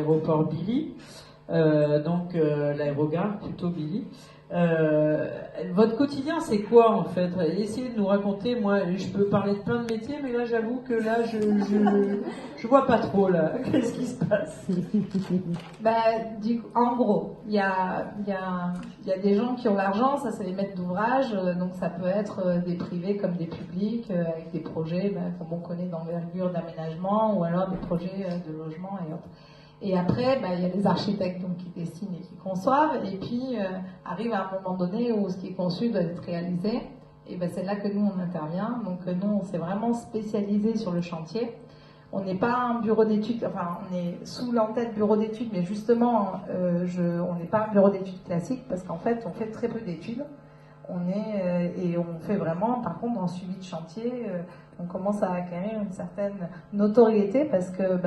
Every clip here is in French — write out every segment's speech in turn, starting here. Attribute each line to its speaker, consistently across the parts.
Speaker 1: l'aéroport Billy, l'aérogare plutôt Billy. Votre quotidien, c'est quoi en fait? Essayez de nous raconter. Moi, je peux parler de plein de métiers, mais là, j'avoue que là, je vois pas trop là. Qu'est-ce qui se passe?
Speaker 2: En gros, il y a des gens qui ont l'argent, ça c'est les maîtres d'ouvrage, donc ça peut être des privés comme des publics, avec des projets comme on connaît d'envergure d'aménagement, ou alors des projets de logement et autres. Et après, il y a les architectes donc, qui dessinent et qui conçoivent, et puis arrive à un moment donné où ce qui est conçu doit être réalisé, et c'est là que nous on intervient. Donc nous on s'est vraiment spécialisé sur le chantier. On n'est pas un bureau d'études, enfin on est sous l'entête bureau d'études, mais justement on n'est pas un bureau d'études classique parce qu'en fait on fait très peu d'études. Et on fait vraiment, par contre, en suivi de chantier, on commence à acquérir une certaine notoriété parce que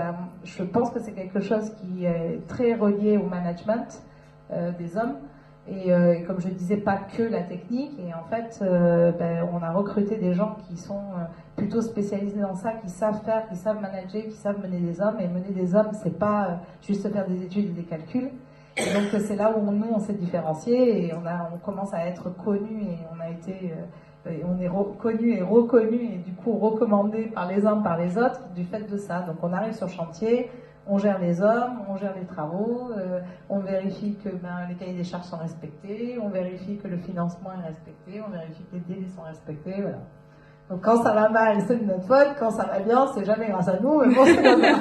Speaker 2: je pense que c'est quelque chose qui est très relié au management des hommes. Et comme je disais, pas que la technique. Et en fait, on a recruté des gens qui sont plutôt spécialisés dans ça, qui savent faire, qui savent manager, qui savent mener des hommes. Et mener des hommes, c'est pas juste faire des études et des calculs. Et donc c'est là où nous on s'est différencié et on commence à être connus et on est connu et reconnu et du coup recommandé par les uns par les autres du fait de ça. Donc on arrive sur chantier, on gère les hommes, on gère les travaux, on vérifie que les cahiers des charges sont respectés, on vérifie que le financement est respecté, on vérifie que les délais sont respectés, voilà. Donc quand ça va mal, c'est de notre faute, quand ça va bien, c'est jamais grâce à nous, mais bon, c'est pas grave.